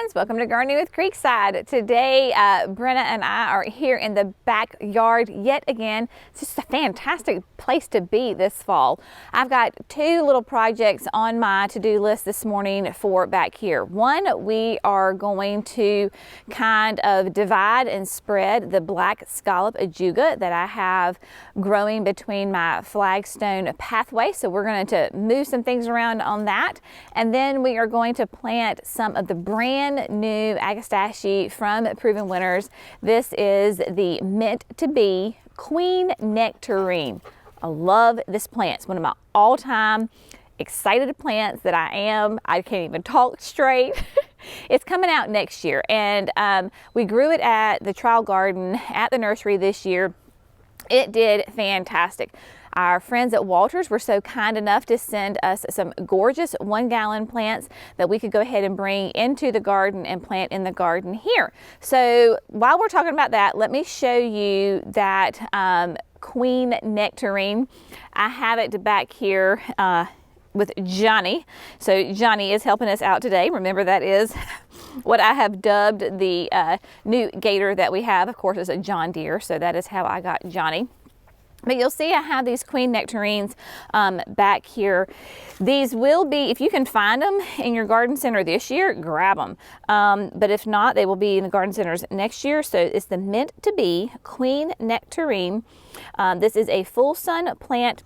friends, welcome to Gardening with Creekside. Today Brenna and I are here in the backyard yet again. It's just a fantastic place to be this fall. I've got two little projects on my to-do list this morning for back here. One, we are going to kind of divide and spread the Black Scallop Ajuga that I have growing between my flagstone pathway. So we're going to move some things around on that, and then we are going to plant some of the brand new Agastache from Proven Winners. This is the meant to be Queen Nectarine. I love this plant. It's one of my all-time excited plants that I am. I can't even talk straight. It's coming out next year, and we grew it at the trial garden at the nursery this year. It did fantastic. Our friends at Walters were so kind enough to send us some gorgeous 1-gallon plants that we could go ahead and bring into the garden and plant in the garden here. So while we're talking about that, let me show you that Queen Nectarine. I have it back here with Johnny. So Johnny is helping us out today. Remember, that is what I have dubbed the new gator that we have. Of course, it's a John Deere, so that is how I got Johnny. But you'll see I have these Queen Nectarines back here. These will be, if you can find them in your garden center this year, grab them. But if not, they will be in the garden centers next year. So it's the meant to be Queen Nectarine. This is a full sun plant.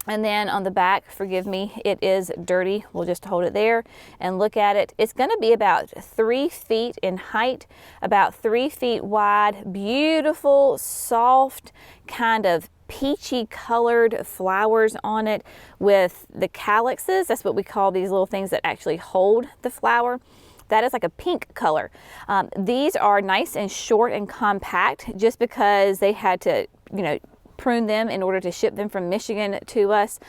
And then on the back, forgive me, it is dirty. We'll just hold it there and look at it. It's going to be about 3 feet in height, about 3 feet wide, beautiful, soft, kind of peachy colored flowers on it with the calyxes. That's what we call these little things that actually hold the flower. That is like a pink color. These are nice and short and compact just because they had to, prune them in order to ship them from Michigan to us.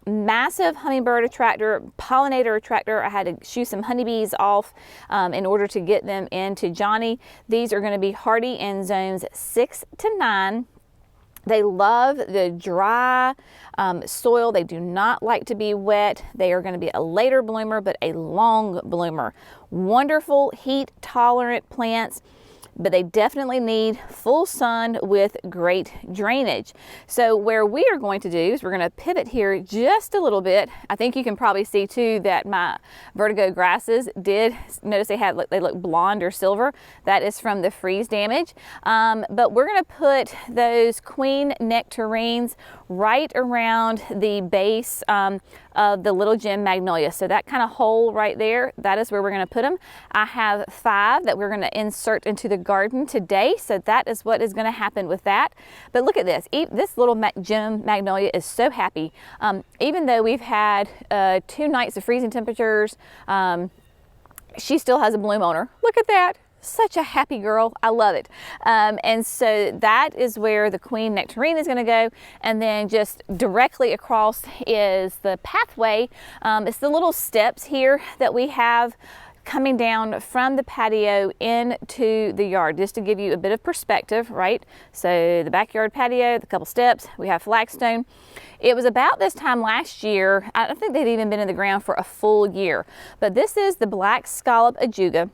Massive hummingbird attractor, pollinator attractor. I had to shoo some honeybees off in order to get them into Johnny. These are going to be hardy in zones 6 to 9. They love the dry soil. They do not like to be wet. They are going to be a later bloomer, but a long bloomer. Wonderful heat tolerant plants, but they definitely need full sun with great drainage. So where we are going to do is we're going to pivot here just a little bit. I think you can probably see too that my vertigo grasses did notice they look blonde or silver. That is from the freeze damage. But we're going to put those Queen Nectarines right around the base of the little gem magnolia. So that kind of hole right there, that is where we're going to put them. I have 5 that we're going to insert into the garden today. So that is what is going to happen with that. But look at this. This little gem magnolia is so happy. Even though we've had 2 nights of freezing temperatures, she still has a bloom on her. Look at that. Such a happy girl. I love it. And so that is where the Queen Nectarine is going to go. And then just directly across is the pathway. It's the little steps here that we have coming down from the patio into the yard, just to give you a bit of perspective, right? So the backyard patio, the couple steps, we have flagstone. It was about this time last year. I don't think they've even been in the ground for a full year, but this is the Black Scallop Ajuga.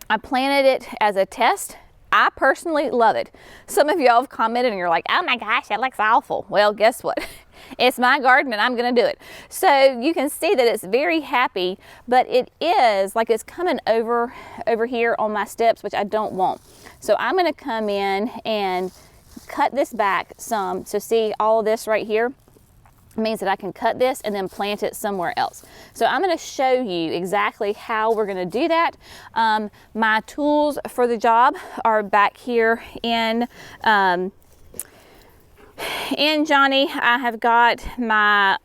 I planted it as a test. I personally love it. Some of y'all have commented and you're like, oh my gosh, that looks awful. Well, guess what? It's my garden and I'm going to do it. So you can see that it's very happy, but it is like it's coming over here on my steps, which I don't want. So I'm going to come in and cut this back some. So see all of this right here? Means that I can cut this and then plant it somewhere else. So I'm going to show you exactly how we're going to do that. My tools for the job are back here in Johnny. I have got my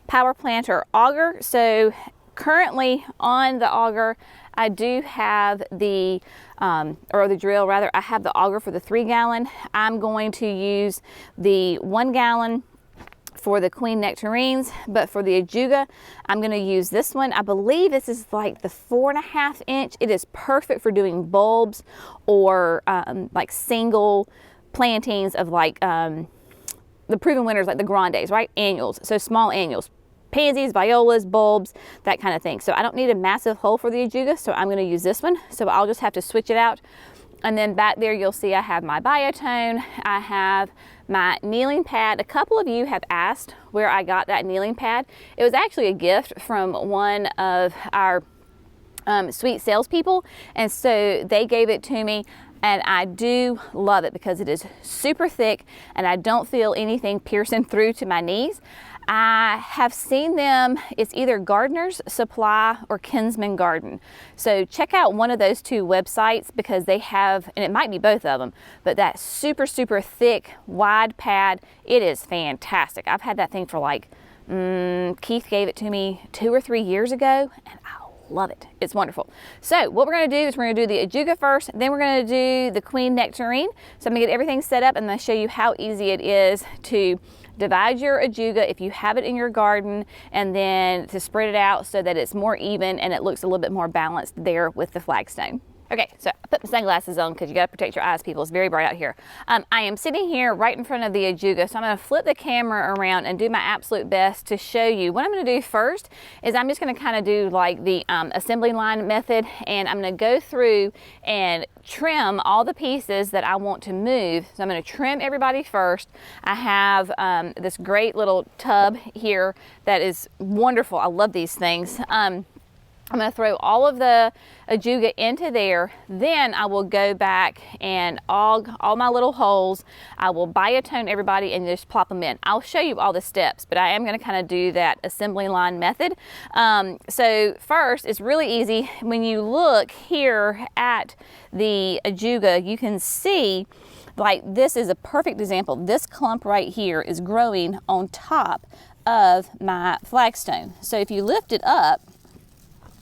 power planter auger. So currently on the auger, I do have the or the drill rather. I have the auger for the 3-gallon. I'm going to use the 1-gallon for the Queen Nectarines, but for the Ajuga, I'm going to use this one. I believe this is like the 4.5 inch. It is perfect for doing bulbs or like single plantings of like the Proven Winners, like the Grandes, right? Annuals, so small annuals. pansies, violas, bulbs, that kind of thing. So I don't need a massive hole for the Ajuga, so I'm going to use this one. So I'll just have to switch it out. And then back there you'll see I have my biotone, I have my kneeling pad. A couple of you have asked where I got that kneeling pad. It was actually a gift from one of our sweet salespeople, and so they gave it to me. And I do love it because it is super thick and I don't feel anything piercing through to my knees. I have seen them, it's either Gardener's Supply or Kinsman Garden. So check out one of those two websites because they have, and it might be both of them, but that super, super thick, wide pad, it is fantastic. I've had that thing for like, Keith gave it to me 2 or 3 years ago, and I love it. It's wonderful. So what we're going to do is we're going to do the Ajuga first, then we're going to do the Queen Nectarine. So I'm going to get everything set up and I'm going to show you how easy it is to divide your Ajuga if you have it in your garden, and then to spread it out so that it's more even and it looks a little bit more balanced there with the flagstone. Okay, so I put my sunglasses on because you got to protect your eyes, people. It's very bright out here. I am sitting here right in front of the Ajuga, so I'm going to flip the camera around and do my absolute best to show you. What I'm going to do first is I'm just going to kind of do like the assembly line method, and I'm going to go through and trim all the pieces that I want to move. So I'm going to trim everybody first. I have this great little tub here that is wonderful. I love these things. I'm going to throw all of the Ajuga into there. Then I will go back and aug all my little holes. I will biotone everybody and just plop them in. I'll show you all the steps, but I am going to kind of do that assembly line method. So first, it's really easy. When you look here at the Ajuga, you can see like this is a perfect example. This clump right here is growing on top of my flagstone. So if you lift it up,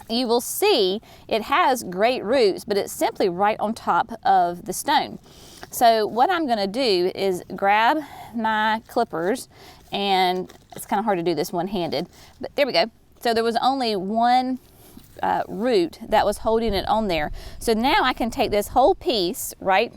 you will see it has great roots, but it's simply right on top of the stone. So what I'm going to do is grab my clippers, and it's kind of hard to do this one-handed, but there we go. So there was only one root that was holding it on there. So now I can take this whole piece, right,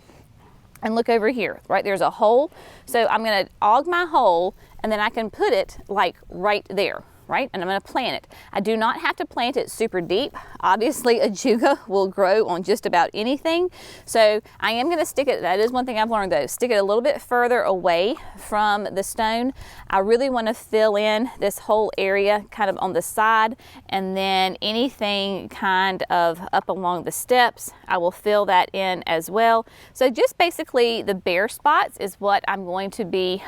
and look over here, right, there's a hole. So I'm going to aug my hole, and then I can put it like right there. Right? And I'm going to plant it. I do not have to plant it super deep. Obviously, Ajuga will grow on just about anything. So I am going to stick it, that is one thing I've learned though, stick it a little bit further away from the stone. I really want to fill in this whole area kind of on the side, and then anything kind of up along the steps, I will fill that in as well. So just basically the bare spots is what I'm going to be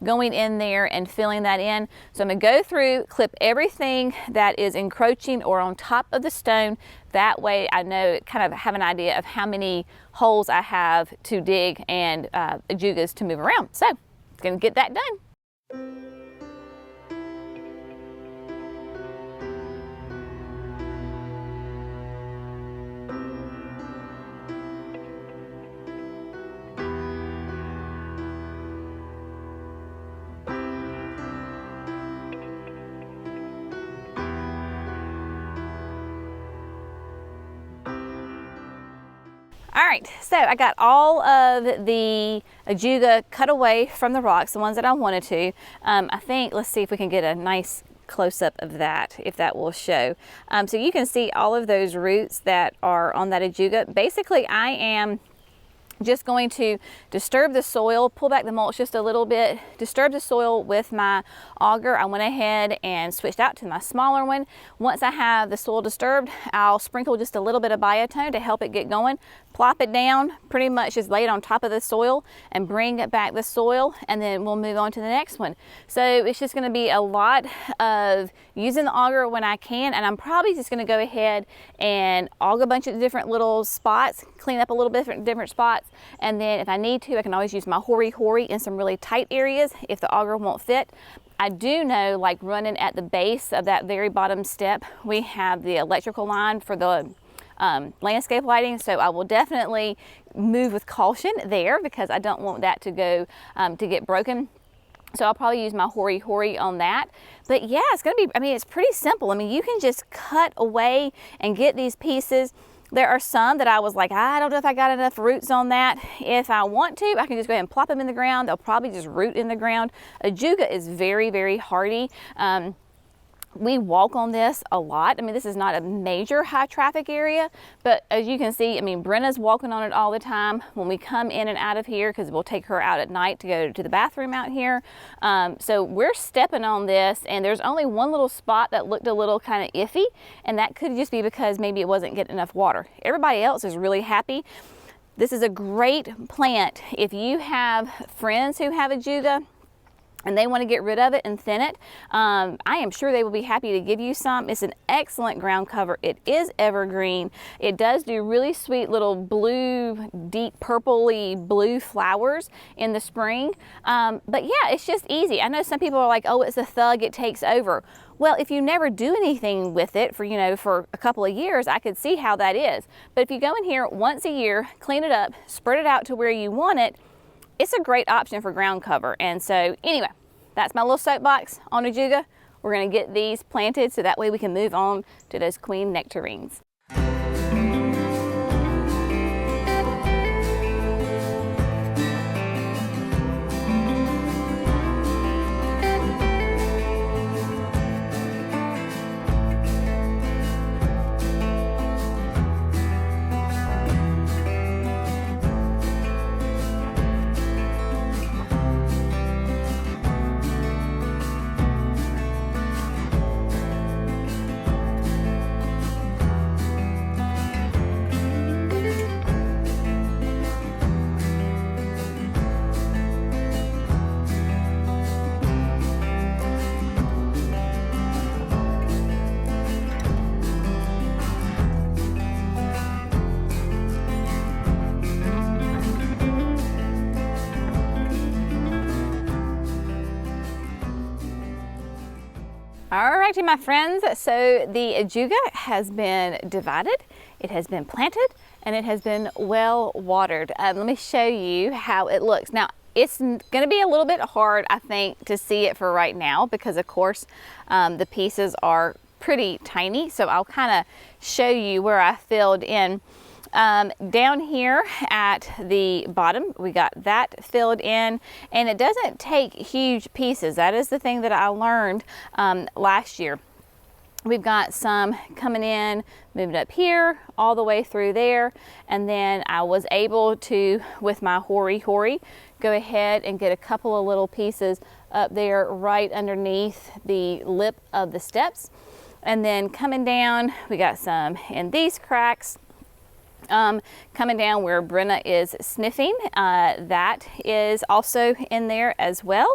going in there and filling that in. So I'm going to go through, clip everything that is encroaching or on top of the stone. That way I know, kind of have an idea of how many holes I have to dig and Ajugas to move around. So I'm going to get that done. All right, so I got all of the Ajuga cut away from the rocks, the ones that I wanted to. I think, let's see if we can get a nice close-up of that, if that will show. So you can see all of those roots that are on that Ajuga. Basically, I am just going to disturb the soil, pull back the mulch just a little bit, disturb the soil with my auger. I went ahead and switched out to my smaller one. Once I have the soil disturbed, I'll sprinkle just a little bit of biotone to help it get going, plop it down, pretty much just lay it on top of the soil and bring back the soil, and then we'll move on to the next one. So it's just gonna be a lot of using the auger when I can, and I'm probably just gonna go ahead and aug a bunch of different little spots, clean up a little bit different spots, and then if I need to, I can always use my hori-hori in some really tight areas if the auger won't fit. I do know, like running at the base of that very bottom step, we have the electrical line for the landscape lighting, so I will definitely move with caution there because I don't want that to go to get broken. So I'll probably use my hori-hori on that. But yeah, it's gonna be, I mean, it's pretty simple. I mean, you can just cut away and get these pieces. There are some that I was like, I don't know if I got enough roots on that. If I want to, I can just go ahead and plop them in the ground. They'll probably just root in the ground. Ajuga is very, very hardy. We walk on this a lot. I mean, this is not a major high traffic area, but as you can see, I mean, Brenna's walking on it all the time when we come in and out of here, because we'll take her out at night to go to the bathroom out here. So we're stepping on this, and there's only one little spot that looked a little kind of iffy, and that could just be because maybe it wasn't getting enough water. Everybody else is really happy. This is a great plant if you have friends who have Ajuga and they want to get rid of it and thin it. I am sure they will be happy to give you some. It's an excellent ground cover. It is evergreen. It does do really sweet little blue, deep purpley blue flowers in the spring. But yeah, it's just easy. I know some people are like, oh, it's a thug, it takes over. Well, if you never do anything with it for, for a couple of years, I could see how that is. But if you go in here once a year, clean it up, spread it out to where you want it, it's a great option for ground cover. And so anyway, that's my little soapbox on Ajuga. We're gonna get these planted so that way we can move on to those Queen Nectarines. Alrighty, my friends, so the Ajuga has been divided, it has been planted, and it has been well watered. Let me show you how it looks. Now, it's going to be a little bit hard, I think, to see it for right now because, of course, the pieces are pretty tiny. So I'll kind of show you where I filled in. Down here at the bottom, we got that filled in, and it doesn't take huge pieces. That is the thing that I learned last year. We've got some coming in, moving up here, all the way through there, and then I was able to, with my Hori, go ahead and get a couple of little pieces up there right underneath the lip of the steps. And then coming down, we got some in these cracks. Coming down where Brenna is sniffing, that is also in there as well.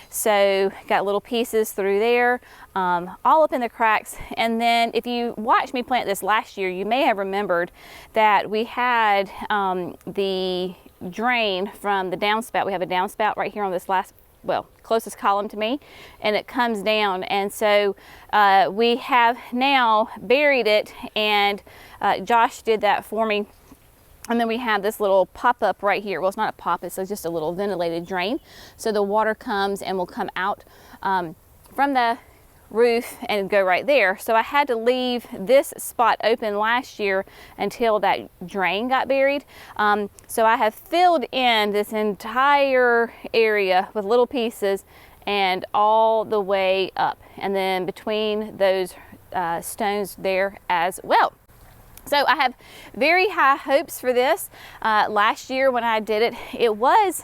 So got little pieces through there, all up in the cracks. And then if you watched me plant this last year, you may have remembered that we had the drain from the downspout. We have a downspout right here on this last, closest column to me, and it comes down. And so we have now buried it, and Josh did that for me. And then we have this little pop-up right here. Well, it's not a pop, it's just a little ventilated drain. So the water comes and will come out from the roof and go right there. So I had to leave this spot open last year until that drain got buried. So I have filled in this entire area with little pieces and all the way up, and then between those stones there as well. So I have very high hopes for this. Last year when I did it, it was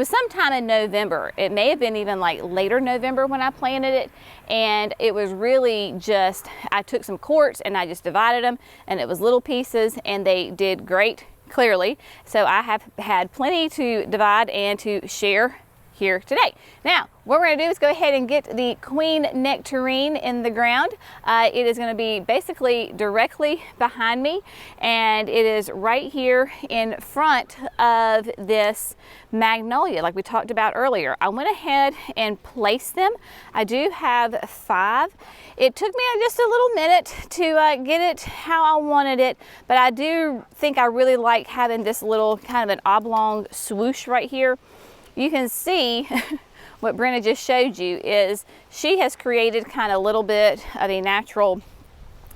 sometime in November. It may have been even like later November when I planted it, and it was really just, I took some quartz and I just divided them, and it was little pieces, and they did great, clearly. So I have had plenty to divide and to share here today. Now, what we're going to do is go ahead and get the Queen Nectarine in the ground. It is going to be basically directly behind me, and it is right here in front of this magnolia like we talked about earlier. I went ahead and placed them. I do have 5. It took me just a little minute to get it how I wanted it, but I do think I really like having this little kind of an oblong swoosh right here. You can see what Brenna just showed you is she has created kind of a little bit of a natural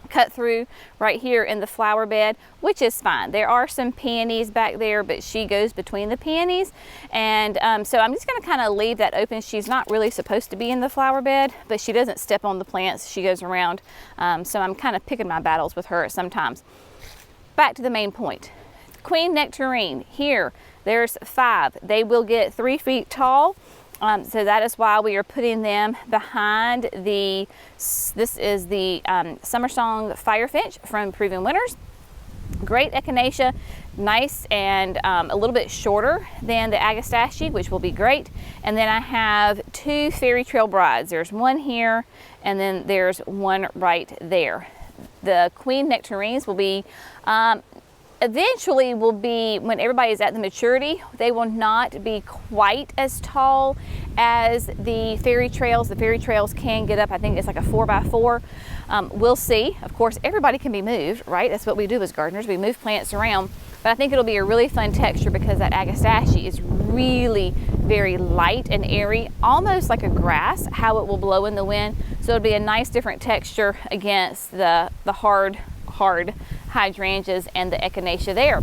cut through right here in the flower bed, which is fine. There are some peonies back there, but she goes between the peonies. And so I'm just gonna kind of leave that open. She's not really supposed to be in the flower bed, but she doesn't step on the plants. She goes around. So I'm kind of picking my battles with her sometimes. Back to the main point. Queen Nectarine, here, there's 5. They will get 3 feet tall. So that is why we are putting them behind this is the Summer Song Firefinch from Proven Winners. Great echinacea, nice and a little bit shorter than the Agastache, which will be great. And then I have 2 Fairy Trail Brides. There's one here, and then there's one right there. The Queen Nectarines will be eventually when everybody is at the maturity, they will not be quite as tall as the Fairy Trails. The Fairy Trails can get up, I think it's like a 4x4. We'll see. Of course, everybody can be moved, right? That's what we do as gardeners. We move plants around. But I think it'll be a really fun texture because that Agastache is really very light and airy, almost like a grass, how it will blow in the wind. So it'll be a nice different texture against the hard hydrangeas and the echinacea there.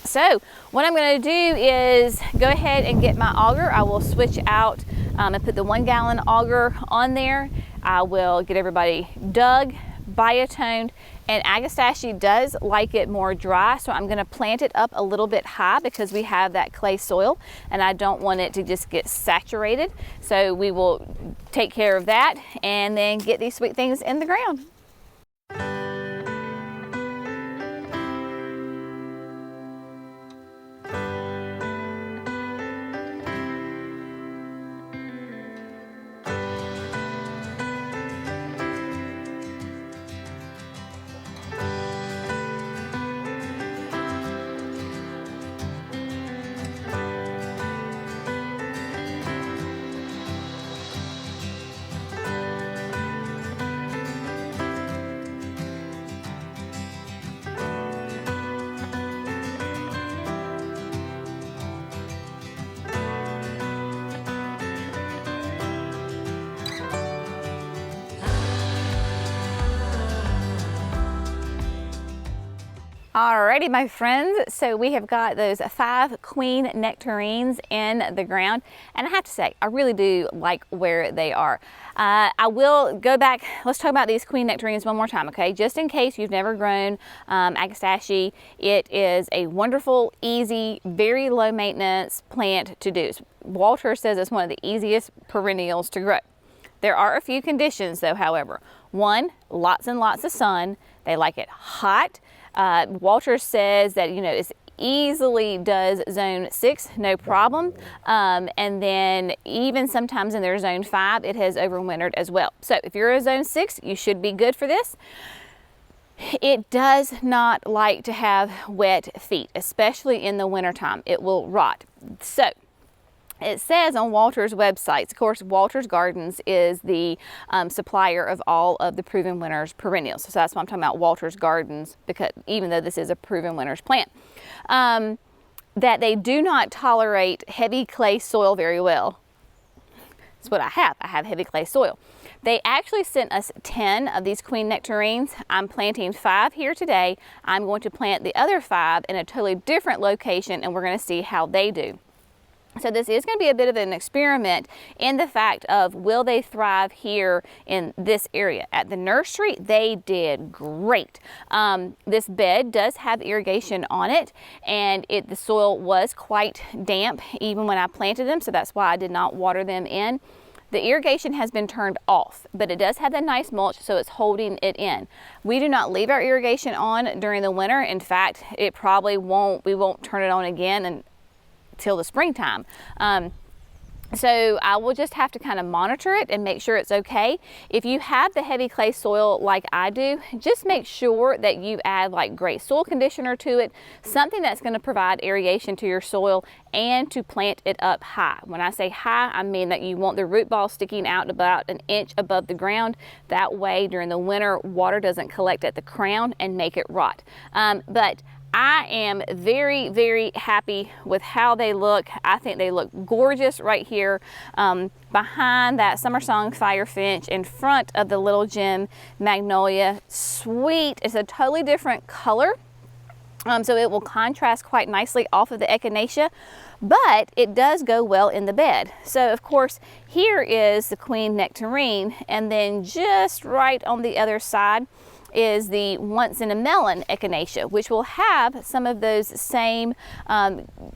So what I'm going to do is go ahead and get my auger. I will switch out and put the 1 gallon auger on there. I will get everybody dug, biotoned, and Agastache does like it more dry, so I'm going to plant it up a little bit high because we have that clay soil and I don't want it to just get saturated. So we will take care of that and then get these sweet things in the ground. Alrighty, my friends, so we have got those 5 Queen Nectarines in the ground, and I have to say, I really do like where they are. I will go back, let's talk about these Queen Nectarines one more time, okay? Just in case you've never grown Agastache, it is a wonderful, easy, very low maintenance plant to do. Walter says it's one of the easiest perennials to grow. There are a few conditions though, however. One, lots and lots of sun. They like it hot. Walter says that, you know, it easily does zone 6, no problem. And then even sometimes in their zone 5, it has overwintered as well. So if you're a zone 6, you should be good for this. It does not like to have wet feet, especially in the wintertime. It will rot. So it says on Walter's websites, of course, Walter's Gardens is the supplier of all of the Proven Winners perennials. So that's why I'm talking about Walter's Gardens, because even though this is a Proven Winners plant, that they do not tolerate heavy clay soil very well. That's what I have. I have heavy clay soil. They actually sent us 10 of these Queen Nectarines. I'm planting 5 here today. I'm going to plant the other 5 in a totally different location, and we're going to see how they do. So this is going to be a bit of an experiment in the fact of, will they thrive here in this area? At the nursery, they did great. This bed does have irrigation on it, and the soil was quite damp even when I planted them, so that's why I did not water them in. The irrigation has been turned off, but it does have that nice mulch, so it's holding it in. We do not leave our irrigation on during the winter. In fact, we won't turn it on again until the springtime. So I will just have to kind of monitor it and make sure it's okay. If you have the heavy clay soil like I do, just make sure that you add like great soil conditioner to it, something that's going to provide irrigation to your soil and to plant it up high. When I say high, I mean that you want the root ball sticking out about an inch above the ground. That way during the winter, water doesn't collect at the crown and make it rot. But I am very, very happy with how they look. I think they look gorgeous right here behind that Summer Song Firefinch in front of the Little Gem Magnolia. Sweet. It's a totally different color. So it will contrast quite nicely off of the Echinacea, but it does go well in the bed. So of course, here is the Queen Nectarine, and then just right on the other side is the Once in a Melon Echinacea, which will have some of those same,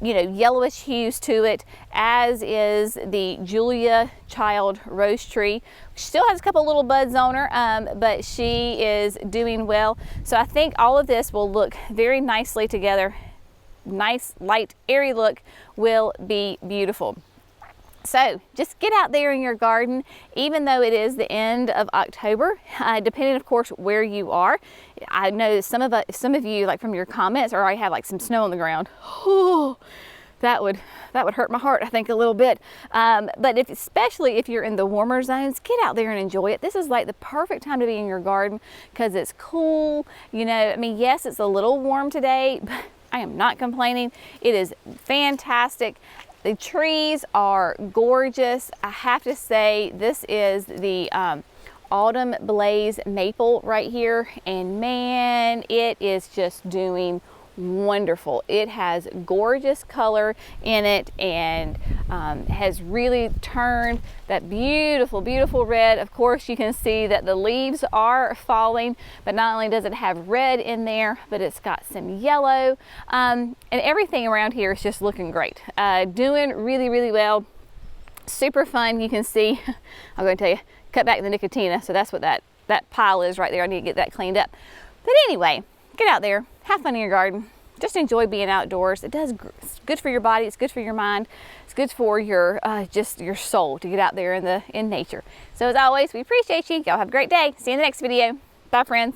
yellowish hues to it, as is the Julia Child Rose Tree. She still has a couple little buds on her, but she is doing well. So I think all of this will look very nicely together. Nice, light, airy look will be beautiful. So just get out there in your garden, even though it is the end of October, depending of course where you are. I know some of you, like from your comments, already have like some snow on the ground. Oh, that would hurt my heart, I think, a little bit. But especially if you're in the warmer zones, get out there and enjoy it. This is like the perfect time to be in your garden because it's cool. I mean, yes, it's a little warm today, but I am not complaining. It is fantastic. The trees are gorgeous. I have to say, this is the Autumn Blaze Maple right here, and man, it is just doing wonderful. It has gorgeous color in it, and has really turned that beautiful, beautiful red. Of course, you can see that the leaves are falling, but not only does it have red in there, but it's got some yellow, and everything around here is just looking great. Doing really, really well. Super fun. You can see, I'm going to tell you, cut back the Nicotina, so that's what that pile is right there. I need to get that cleaned up. But anyway, get out there, have fun in your garden, just enjoy being outdoors. It's good for your body, it's good for your mind, it's good for your just your soul to get out there in nature. So as always, we appreciate you. Y'all have a great day. See you in the next video. Bye, friends.